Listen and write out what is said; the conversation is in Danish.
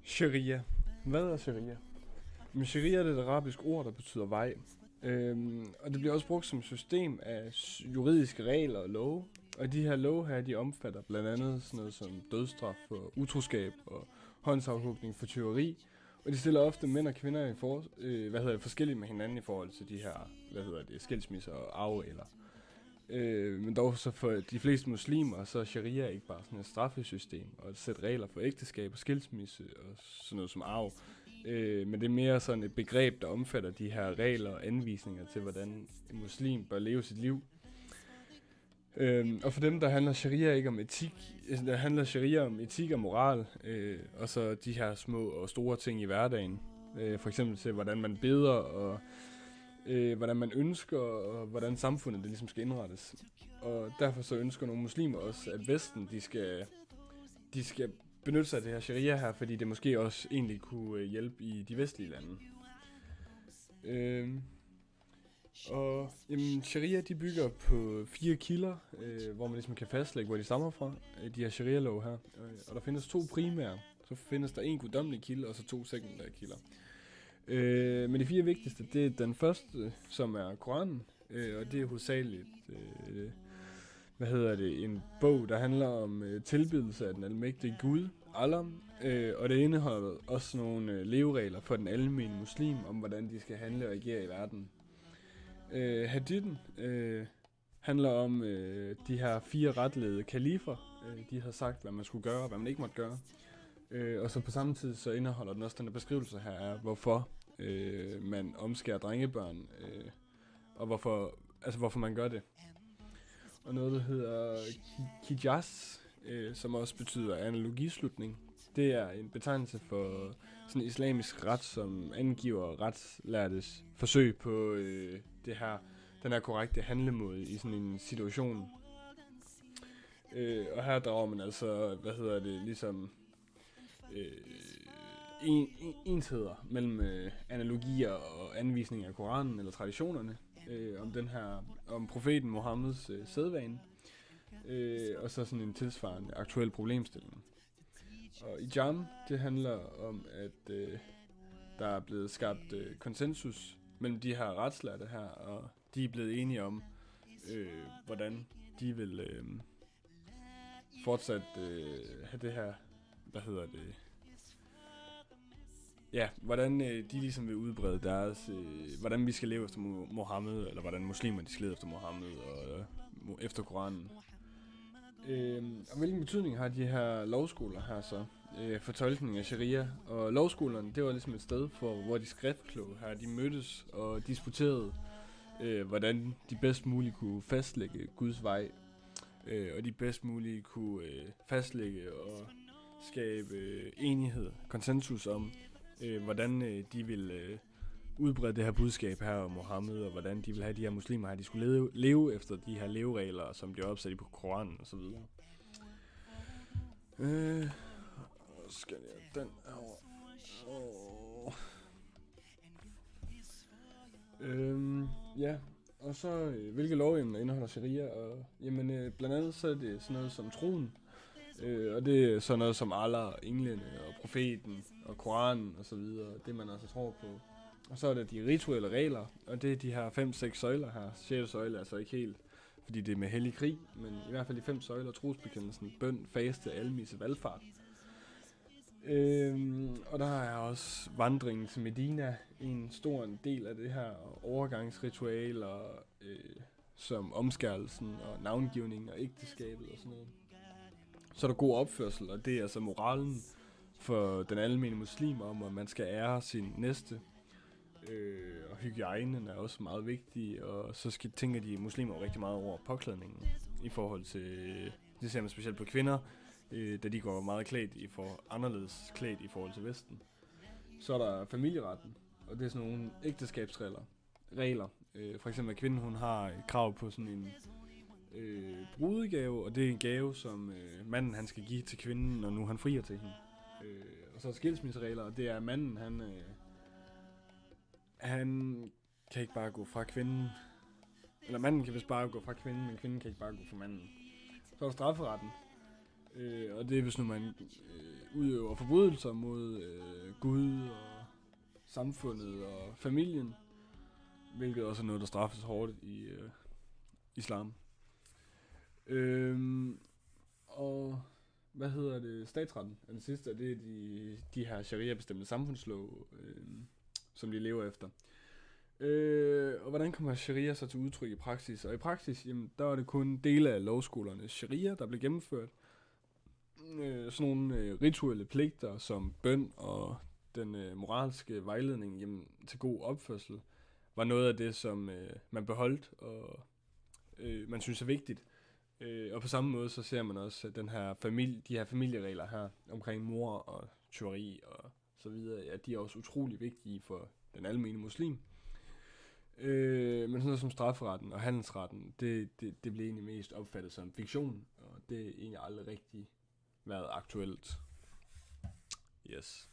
Sharia. Hvad er sharia? Men sharia er det arabiske ord, der betyder vej. Og det bliver også brugt som system af juridiske regler og love. Og de her love her, de omfatter blandt andet sådan noget som dødsstraf for utroskab og håndsafhugning for tyveri. Og de stiller ofte mænd og kvinder i forskellige med hinanden i forhold til de her, skilsmisser og arveregler. Men dog så for de fleste muslimer, så er sharia ikke bare sådan et straffesystem og et sæt regler for ægteskab og skilsmisse og sådan noget som arv. Men det er mere sådan et begreb, der omfatter de her regler og anvisninger til, hvordan en muslim bør leve sit liv. Og for dem, der handler sharia ikke om etik, der handler sharia om etik og moral, og så de her små og store ting i hverdagen. For eksempel til, hvordan man beder, og hvordan man ønsker, og hvordan samfundet det ligesom skal indrettes. Og derfor så ønsker nogle muslimer også, at Vesten, de skal benytte sig af det her sharia her, fordi det måske også egentlig kunne hjælpe i de vestlige lande. Og jamen, sharia, de bygger på 4 kilder, hvor man ligesom kan fastlægge, hvor de stammer fra, de her sharia-lov her. Og der findes 2 primære, så findes der en guddommelig kilde, og så 2 sekundære kilder. Men de 4 vigtigste, det er den første, som er Koranen, og det er hovedsageligt en bog, der handler om tilbedelse af den almægtige Gud, Allah, og det indeholder også nogle leveregler for den almindelige muslim, om hvordan de skal handle og agere i verden. Hadithen handler om de her 4 retledede kalifer. De har sagt, hvad man skulle gøre og hvad man ikke måtte gøre. Og så på samme tid så indeholder den også den her beskrivelse her af, hvorfor man omskærer drengebørn, og hvorfor man gør det. Og noget, der hedder Qiyas, som også betyder analogislutning. Det er en betegnelse for sådan en islamisk ret, som angiver retslærtes forsøg på den her korrekte handlemåde i sådan en situation. Og her drager man altså, ensheder mellem analogier og anvisninger af Koranen eller traditionerne, om profeten Muhammeds sædvane, og så sådan en tilsvarende aktuel problemstilling. Og Ijam, det handler om, at der er blevet skabt konsensus mellem de her retslærte her, og de er blevet enige om, hvordan de vil fortsat have det her, hvordan de ligesom vil udbrede deres, hvordan vi skal leve efter Mohammed, eller hvordan muslimer de skal leve efter Mohammed og efter Koranen. Og hvilken betydning har de her lovskoler her så for tolkning af sharia? Og lovskolerne, det var ligesom et sted, hvor de skriftkloge her, de mødtes og disputerede, hvordan de bedst muligt kunne fastlægge Guds vej, og de bedst muligt kunne fastlægge og skabe enighed, konsensus om, hvordan de vil udbrede det her budskab her om Mohammed, og hvordan de vil have de her muslimer her, de skulle leve efter de her leveregler, som bliver opsat i på Koranen og så videre. Skal jeg den herovre? Ja, og så hvilke lovemner indeholder sharia, og jamen blandt andet så er det sådan noget som troen, og det er sådan noget som Allah, englene og profeten og Koranen og så videre, det man altså tror på. Og så er der de rituelle regler, og det er de her 5-6 søjler her. 6. søjle er altså ikke helt, fordi det er med hellig krig, men i hvert fald de 5 søjler: trosbekendelsen, bøn, faste, almisse, valgfart. Og der er også vandringen til Medina, en stor del af det her, overgangsritualer, som omskærelsen og navngivningen og ægteskabet og sådan noget. Så er der god opførsel, og det er altså moralen for den almindelige muslim om, at man skal ære sin næste. Og hygiejnen er også meget vigtig, og så tænker de muslimer rigtig meget over påklædningen i forhold til, det ser man specielt på kvinder, da de går meget anderledes klædt i forhold til Vesten. Så er der familieretten, og det er sådan nogle ægteskabsregler. For eksempel at kvinden, hun har et krav på sådan en brudegave, og det er en gave, som manden han skal give til kvinden, når nu han frier til hende. Og så er skilsmisseregler, og det er manden, han kan ikke bare gå fra kvinden. Eller manden kan vist bare gå fra kvinden, men kvinden kan ikke bare gå fra manden. Så er der strafferetten. Og det er, hvis nu man udøver forbrydelser mod Gud og samfundet og familien, hvilket også er noget, der straffes hårdt i islam. Og hvad hedder det? Statsretten er den sidste, og det er de her sharia-bestemte samfundslove, som de lever efter. Og hvordan kommer sharia så til udtryk i praksis? Og i praksis, jamen, der var det kun dele af lovskolernes sharia, der blev gennemført. Sådan nogle rituelle pligter som bøn og den moralske vejledning til god opførsel, var noget af det, som man beholdt, og man synes er vigtigt. Og på samme måde så ser man også, at de her familieregler her omkring mor og tyveri og så videre, ja, de er også utrolig vigtige for den almene muslim. Men sådan noget som strafferetten og handelsretten, det blev egentlig mest opfattet som fiktion, og det er egentlig aldrig rigtig været aktuelt. Yes.